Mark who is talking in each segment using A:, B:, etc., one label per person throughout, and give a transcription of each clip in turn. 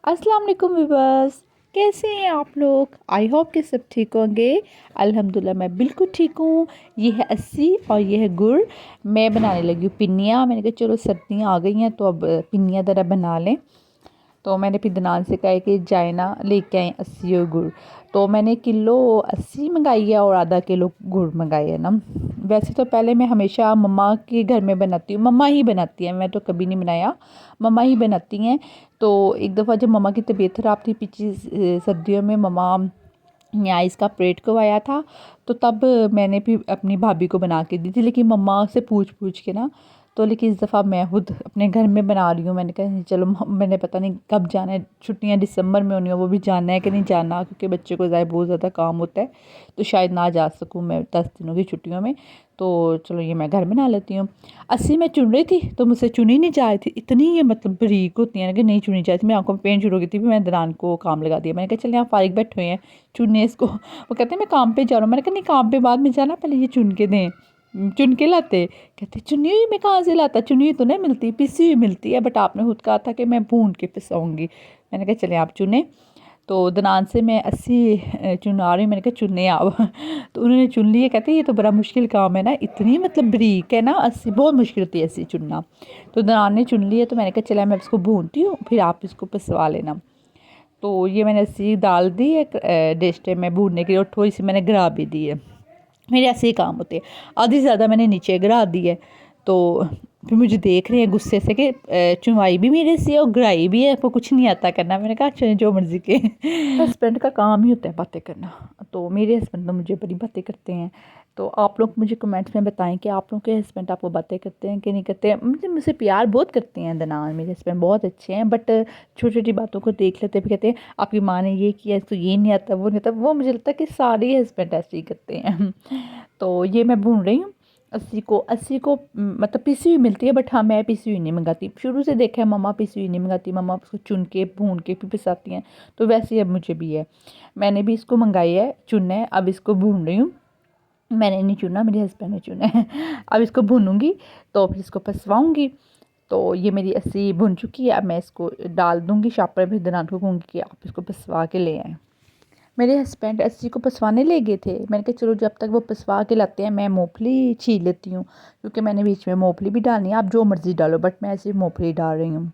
A: अस्सलाम वालेकुम व्यूअर्स, कैसे हैं आप लोग। आई होप कि सब ठीक होंगे। अल्हम्दुलिल्लाह मैं बिल्कुल ठीक हूँ। ये है अस्सी और ये है गुड़। मैं बनाने लगी हूँ पिन्नियाँ। मैंने कहा चलो सर्दियाँ आ गई हैं तो अब पिन्नियाँ ज़रा बना लें। तो मैंने फिर दनान से कहा कि जाए ना लेके आए अस्सी और गुड़। तो मैंने किलो अस्सी मंगाई है और आधा किलो गुड़ मंगाई है ना। वैसे तो पहले मैं हमेशा मम्मा के घर में बनाती हूँ, मम्मा ही बनाती हैं, मैं तो कभी नहीं बनाया, मम्मा ही बनाती हैं। तो एक दफ़ा जब मम्मा की तबीयत ख़राब थी पिछली सर्दियों में, मम्मा ने आइस का ऑपरेट करवाया था, तो तब मैंने भी अपनी भाभी को बना के दी थी, लेकिन मम्मा से पूछ पूछ के ना। तो लेकिन इस दफ़ा मैं खुद अपने घर में बना रही हूँ। मैंने कहा चलो, मैंने पता नहीं कब जाना है, छुट्टियाँ दिसंबर में होनी है, वो भी जाना है कि नहीं जाना, क्योंकि बच्चे को ज़ाहिर बहुत ज़्यादा काम होता है, तो शायद ना जा सकूँ मैं 10 दिनों की छुट्टियों में। तो चलो ये मैं घर बना लेती हूँ। अस्सी मैं चुन रही थी तो मुझसे चुनी नहीं जा रही थी, इतनी ये मतलब बारीक होती है ना कि नहीं चुनी जा रही थी। मैं आंखों में पेन शुरू हो गई थी, फिर मैंने दरान को काम लगा दिया। मैंने कहा चल यहाँ फारिग बैठे हुए हैं, चुनने इसको। वो कहते हैं मैं काम पे जा रहा हूँ। मैंने कहा नहीं, काम पे बाद में जाना, पहले ये चुन के दें। चुन के लाते। कहते चुनी हुई मैं कहाँ से लाता, चुनी हुई तो नहीं मिलती, पिसी हुई मिलती है, बट आपने खुद कहा था कि मैं भून के पिसाऊँगी। मैंने कहा चले आप चुने। तो दनान से मैं अस्सी चुना रही हूँ। मैंने कहा चुने आप। तो उन्होंने चुन लिए। कहते ये तो बड़ा मुश्किल काम है ना, इतनी मतलब बारीक है ना अस्सी, बहुत मुश्किल होती है अस्सी चुनना। तो दनान ने चुन लिया, तो मैंने कहा चला मैं इसको भूनती हूँ, फिर आप इसको पिसवा लेना। तो ये मैंने अस्सी डाल दी है डेस्टे में भूनने के लिए, और थोड़ी सी मैंने गिरा भी दी है। मेरे ऐसे ही काम होते हैं। आधी से ज़्यादा मैंने नीचे गिरा दी है। तो फिर मुझे देख रहे हैं गुस्से से कि चुनवाई भी मेरे से और गिराई भी है, आपको कुछ नहीं आता करना। मैंने कहा अच्छा जो मर्ज़ी के। हस्बैंड का काम ही होता है बातें करना। तो मेरे हस्बैंड तो मुझे बड़ी बातें करते हैं। तो आप लोग मुझे कमेंट्स में बताएं कि आप लोग के हस्बैंड आपको बातें करते हैं कि नहीं करते हैं। मुझसे प्यार बहुत करते हैं दनान, मेरे हस्बैंड बहुत अच्छे हैं, बट छोटी छोटी बातों को देख लेते हैं, फिर कहते हैं आपकी माँ ने ये किया, इसको ये नहीं आता, वो नहीं आता। वो मुझे लगता है कि सारे हस्बैंड ऐसे ही करते हैं। तो ये मैं भून रही हूँ अस्सी को मतलब पिसी हुई मिलती है, बट हाँ मैं पिसी हुई नहीं मंगाती। शुरू से देखा है मम्मा पिसी हुई नहीं मंगाती, मम्मा उसको चुन के भून के फिर पिसाती हैं। तो वैसे ही अब मुझे भी है, मैंने भी इसको मंगाई है, चुनना है, अब इसको भून रही हूँ। मैंने नहीं चुना, मेरे हस्बैंड ने चुना है। अब इसको भूनूंगी तो फिर इसको पसवाऊँगी। तो ये मेरी अस्सी भुन चुकी है, अब मैं इसको डाल दूँगी शापर, फिर दनान को कहूँगी कि आप इसको पसवा के ले आएँ। मेरे हस्बैंड अस्सी को पसवाने ले गए थे। मैंने कहा चलो जब तक वो पसवा के लाते हैं मैं मूँगफली छील लेती हूँ, क्योंकि मैंने बीच में मूँगफली भी डालनी है। आप जो मर्ज़ी डालो, बट मैं ऐसे मूँगफली डाल रही हूँ।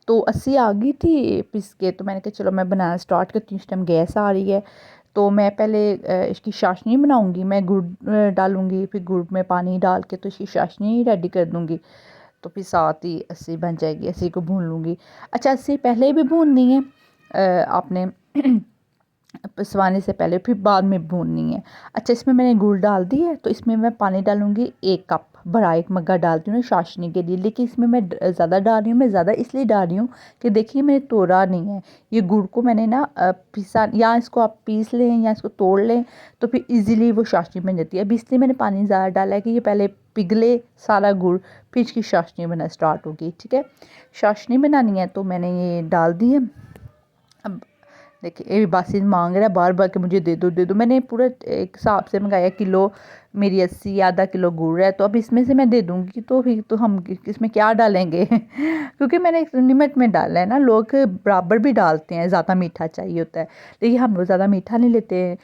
A: तो अस्सी आ गई थी पिस के, तो मैंने कहा चलो मैं बनाना स्टार्ट करती हूँ। इस टाइम गैस आ रही है। तो मैं पहले इसकी चाशनी बनाऊँगी। मैं गुड़ डालूँगी, फिर गुड़ में पानी डाल के तो इसकी चाशनी रेडी कर दूँगी। तो फिर साथ ही अस्सी बन जाएगी। अस्सी को भून लूँगी। अच्छा, अस्सी पहले भी भूननी है आपने, पिसवाने से पहले, फिर बाद में भूननी है। अच्छा, इसमें मैंने गुड़ डाल दी है, तो इसमें मैं पानी डालूँगी 1 कप, बड़ा 1 मग्गा डालती हूँ ना चाशनी के लिए। लेकिन इसमें मैं ज़्यादा डाल रही हूँ। मैं ज़्यादा इसलिए डाल रही हूँ कि देखिए मैंने तोड़ा नहीं है, ये गुड़ को मैंने ना पिसा, या इसको आप पीस लें या इसको तोड़ लें, तो फिर ईज़िली वो चाशनी बन जाती है। अब इसलिए मैंने पानी ज़्यादा डाला है कि ये पहले पिघले सारा गुड़, फिर इसकी चाशनी बनना स्टार्ट होगी। ठीक है, चाशनी बनानी है तो मैंने ये डाल दी है। अब देखिए ये भी बासी मांग रहा है बार बार कि मुझे दे दो दे दो। मैंने पूरा एक हिसाब से मंगाया, किलो मेरी अस्सी, आधा किलो गुड़ है, तो अब इसमें से मैं दे दूँगी। तो फिर तो हम इसमें क्या डालेंगे। क्योंकि मैंने एक लिमिट में डाला है ना, लोग बराबर भी डालते हैं, ज़्यादा मीठा चाहिए होता है, लेकिन हम लोग ज़्यादा मीठा नहीं लेते हैं।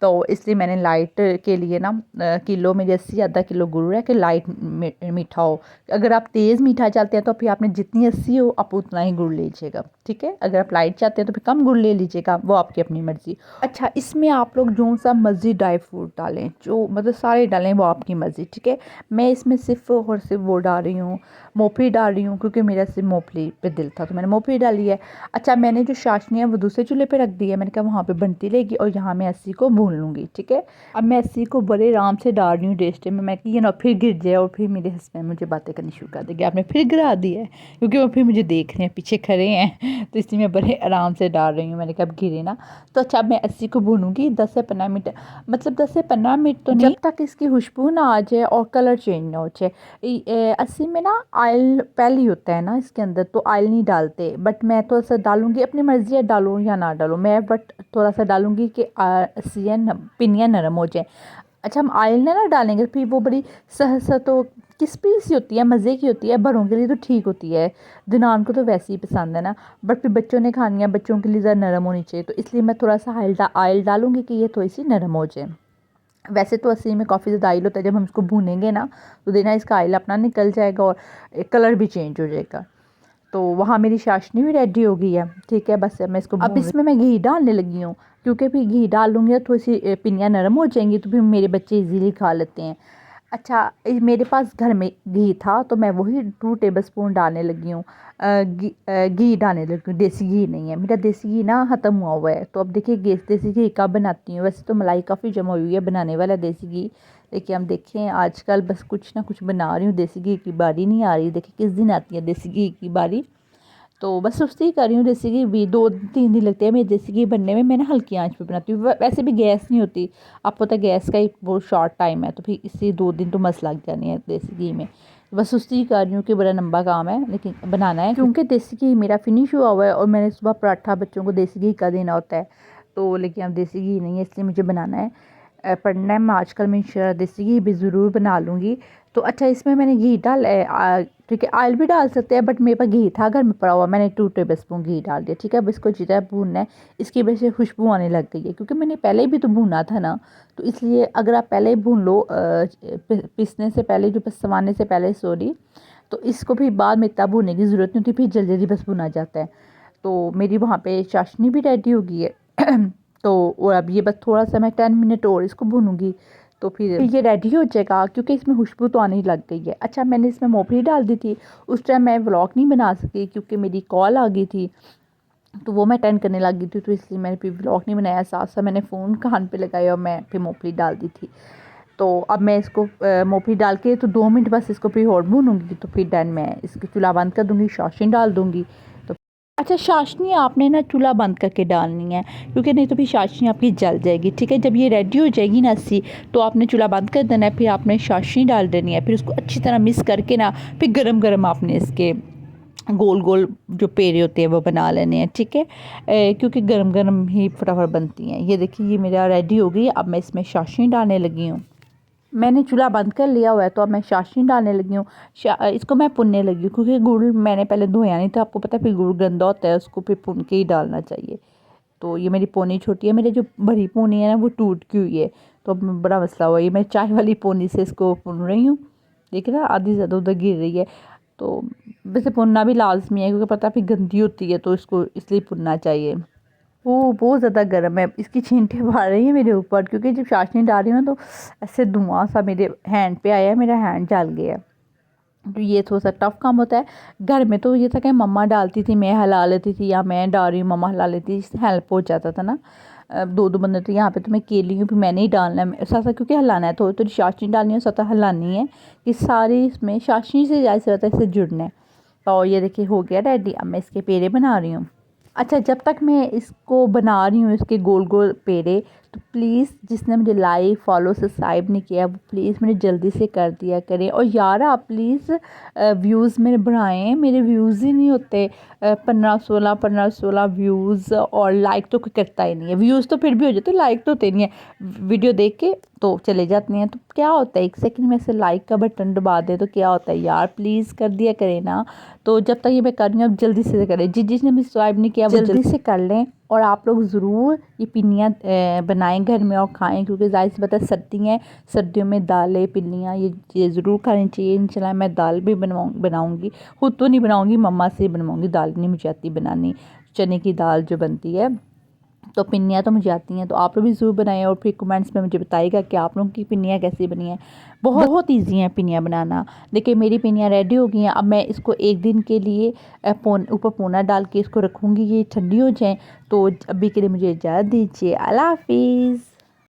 A: तो इसलिए मैंने लाइट के लिए ना किलो मेरी अस्सी, आधा किलो गुड़ है कि लाइट मीठा हो। अगर आप तेज़ मीठा चाहते हैं तो फिर आपने जितनी अस्सी हो आप उतना ही गुड़ लीजिएगा। ठीक है, अगर आप लाइट चाहते हैं तो फिर कम गुड़ ले लीजिएगा, वो आपकी अपनी मर्ज़ी। अच्छा, इसमें आप लोग जो सा मर्ज़ी ड्राई फ्रूट डालें, जो मतलब सारे डालें, वो आपकी मर्ज़ी। ठीक है, मैं इसमें सिर्फ और सिर्फ वो डाल रही हूँ, मूँगफली डाल रही हूँ, क्योंकि मेरा सिर्फ मूँगफली पे दिल था तो मैंने मूँगफली डाली है। अच्छा, मैंने जो चाशनी है वो दूसरे चूल्हे पे रख दी है। मैंने कहा वहाँ पे बनती रहेगी और यहाँ मैं अस्सी को भून लूँगी। ठीक है, अब मैं अस्सी को बड़े आराम से डाल रही हूँ डेस्टे में। मैं कि ये ना फिर गिर जाए और फिर मेरे हस्बैंड मुझे बातें करनी शुरू कर देंगे, आपने फिर गिरा दी है, क्योंकि वो फिर मुझे देख रहे हैं, पीछे खड़े हैं। तो इसलिए मैं बड़े आराम से डाल रही हूँ। मैंने कहा अब गिरे ना। तो अच्छा, अब मैं अस्सी को भूनूंगी 10 से 15 मिनट, मतलब 10 से 15 मिनट तो नहीं, जब तक इसकी खुशबू ना आ जाए और कलर चेंज ना हो जाए। अस्सी में ना ऑयल पहले ही होता है ना इसके अंदर, तो ऑयल नहीं डालते, बट मैं थोड़ा सा डालूंगी, अपनी मर्ज़ी है डालूँ या ना डालूँ मैं, बट थोड़ा सा डालूंगी कि अस्सी पिनियाँ नरम हो जाए। अच्छा, हम ऑयल ना डालेंगे फिर वो बड़ी सहसा तो क्रिस्पी सी होती है, मज़े की होती है, बड़ों के लिए तो ठीक होती है, दिनान को तो वैसे ही पसंद है ना, बट फिर बच्चों ने खानी है, बच्चों के लिए ज़रा नरम होनी चाहिए, तो इसलिए मैं थोड़ा सा ऑयल डालूंगी कि ये थोड़ी सी नरम हो जाए। वैसे तो असली में काफ़ी ज़्यादा ऑयल होता है, जब हम इसको भूनेंगे ना तो देना इसका ऑयल अपना निकल जाएगा और कलर भी चेंज हो जाएगा। तो वहाँ मेरी चाशनी भी रेडी हो गई है, ठीक है। बस मैं इसको अब इसमें मैं घी डालने लगी हूँ, क्योंकि फिर घी डाल लूँगी तो थोड़ी सी पिनियाँ नरम हो जाएंगी, तो फिर मेरे बच्चे इजीली खा लेते हैं। अच्छा, मेरे पास घर में घी था तो मैं वही 2 टेबलस्पून डालने लगी हूँ। घी डालने लगी हूँ, देसी घी नहीं है मेरा, देसी घी ना ख़त्म हुआ है। तो अब देखिए देसी घी कब बनाती हूँ। वैसे तो मलाई काफ़ी जमा हुई है बनाने वाला देसी घी, लेकिन हम देखें आजकल बस कुछ ना कुछ बना रही हूँ, देसी घी की बारी नहीं आ रही। देखिए किस दिन आती है देसी घी की बारी, तो बस सुस्ती ही कर रही हूँ। देसी घी भी 2-3 दिन लगते हैं मेरे देसी घी बनने में, मैं ना हल्की आंच पे बनाती हूँ। वैसे भी गैस नहीं होती, आपको पता है गैस का एक बहुत शॉर्ट टाइम है, तो फिर इससे 2 दिन तो मस लग जानी है देसी घी में। बस सुस्ती ही कर रही हूँ कि बड़ा लंबा काम है लेकिन बनाना है, क्योंकि देसी घी मेरा फिनिश हुआ हुआ है और मैंने सुबह पराठा बच्चों को देसी घी का देना होता है। तो लेकिन अब देसी घी नहीं है, इसलिए मुझे बनाना है, पढ़ना है। मैं आजकल मैं इंशाल्लाह देसी घी भी ज़रूर बना लूँगी। तो अच्छा, इसमें मैंने घी ठीक है, ऑयल भी डाल सकते हैं, बट मेरे पास घी था घर में पड़ा हुआ, मैंने 2 टेबलस्पून घी डाल दिया, ठीक है। अब इसको जितना भूनना है, इसकी वजह से खुशबू आने लग गई है, क्योंकि मैंने पहले भी तो भूना था ना, तो इसलिए अगर आप पहले ही भून लो पीसने से पहले, जो पसवाने से पहले सॉरी, तो इसको फिर बाद में इतना भूनने की ज़रूरत नहीं होती, फिर जल्दी जल्दी बस भुना जाता है। तो मेरी वहाँ पे चाशनी भी रेडी हो गई है तो और अब ये बस थोड़ा सा मैं 10 मिनट और इसको भूनूंगी, तो फिर ये रेडी हो जाएगा, क्योंकि इसमें खुशबू तो आने लग गई है। अच्छा, मैंने इसमें मोगरी डाल दी थी, उस टाइम मैं व्लॉग नहीं बना सकी क्योंकि मेरी कॉल आ गई थी, तो वो मैं अटेंड करने लगी थी, तो इसलिए मैंने फिर व्लॉग नहीं बनाया। साथ साथ मैंने फ़ोन कान पे लगाया और मैं फिर मोगरी डाल दी थी। तो अब मैं इसको मोगरी डाल के तो 2 मिनट बस इसको फिर और भूनूंगी, तो फिर डन मैं इसकी चूल्हा बंद कर दूँगी, चाशनी डाल दूँगी। तो अच्छा, चाशनी आपने ना चूल्हा बंद करके डालनी है, क्योंकि नहीं तो फिर चाशनी आपकी जल जाएगी, ठीक है। जब ये रेडी हो जाएगी ना अस्सी, तो आपने चूल्हा बंद कर देना है, फिर आपने चाशनी डाल देनी है, फिर उसको अच्छी तरह मिक्स करके ना फिर गरम गरम आपने इसके गोल गोल जो पेड़े होते हैं वो बना लेने हैं, ठीक है। क्योंकि गरम गरम ही फटाफट बनती हैं। ये देखिए ये मेरा रेडी हो गई, अब मैं इसमें चाशनी डालने लगी हूँ। मैंने चूल्हा बंद कर लिया हुआ है, तो अब मैं चाशनी डालने लगी हूँ। इसको मैं भुनने लगी हूँ, क्योंकि गुड़ मैंने पहले धोया नहीं था, आपको पता है फिर गुड़ गंदा होता है, उसको फिर भुन के ही डालना चाहिए। तो ये मेरी पोनी छोटी है, मेरी जो बड़ी पोनी है ना वो टूट की हुई है, तो अब बड़ा मसला हुआ। ये मैं चाय वाली पोनी से इसको भुन रही हूँ, देख रहा आधी ज़्यादा उधर गिर रही है। तो वैसे भुनना भी लाजमी है, क्योंकि पता है फिर गंदी होती है, तो इसको इसलिए भुनना चाहिए। वो बहुत ज़्यादा गर्म है, इसकी छींटे मार रही है मेरे ऊपर, क्योंकि जब चाशनी डाल रही हूँ तो ऐसे धुआं सा मेरे हैंड पे आया है, मेरा हैंड जल गया है। तो ये थोड़ा सा टफ काम होता है। घर में तो ये था कि मम्मा डालती थी, मैं हिला लेती थी, या मैं डाल रही हूँ मम्मा हिला लेती थी, इससे हेल्प हो जाता था ना। 2-2 बंदे तो यहाँ पे तो मैं अकेली हूँ, फिर मैंने ही डालना है साथ साथ, क्योंकि हिलाना है, थोड़ी थोड़ी चाशनी डालनी है, साथ हिलानी है कि सारी इसमें चाशनी से जैसे होता है इससे जुड़ना है। और ये देखिए हो गया रेडी, अब मैं इसके पेड़े बना रही हूँ। अच्छा, जब तक मैं इसको बना रही हूँ इसके गोल गोल पेड़े, तो प्लीज़ जिसने मुझे लाइक फॉलो सब्सक्राइब नहीं किया वो प्लीज़ मुझे जल्दी से कर दिया करें। और यार आप प्लीज़ व्यूज़ मेरे बढ़ाएं, मेरे व्यूज़ ही नहीं होते। 15-16 व्यूज़, और लाइक तो कोई करता ही नहीं है। व्यूज़ तो फिर भी हो जाते, लाइक तो होते नहीं है, वीडियो देख के तो चले जाते हैं। तो क्या होता है 1 सेकंड में से लाइक का बटन दबा दे तो क्या होता है यार, प्लीज़ कर दिया करें ना। तो जब तक ये मैं कर रही हूँ अब जल्दी से करें, जिसने भी सब्सक्राइब नहीं किया वो जल्दी से कर लें। और आप लोग ज़रूर ये पिन्नियाँ बनाएं घर में और खाएं, क्योंकि ज़ाहिर सी बात है सर्दी है, सर्दियों में दालें पिन्नियाँ ये ज़रूर खानी चाहिए। इंशाल्लाह मैं दाल भी बनाऊँगी, खुद तो नहीं बनाऊँगी, मम्मा से बनवाऊँगी, दाल नहीं मुझे आती बनानी, चने की दाल जो बनती है। तो पिन्नियाँ तो मुझे आती हैं, तो आप लोग भी ज़रूर बनाएं और फिर कमेंट्स में मुझे बताइएगा कि आप लोगों की पिन्नियाँ कैसी बनी हैं। बहुत ईजी हैं पिन्नियाँ बनाना। देखिए मेरी पिन्नियाँ रेडी हो गई हैं, अब मैं इसको 1 दिन के लिए ऊपर पोना डाल के इसको रखूँगी, ये ठंडी हो जाए। तो अभी के लिए मुझे इजाज़त दीजिए, अल्लाह हाफिज़।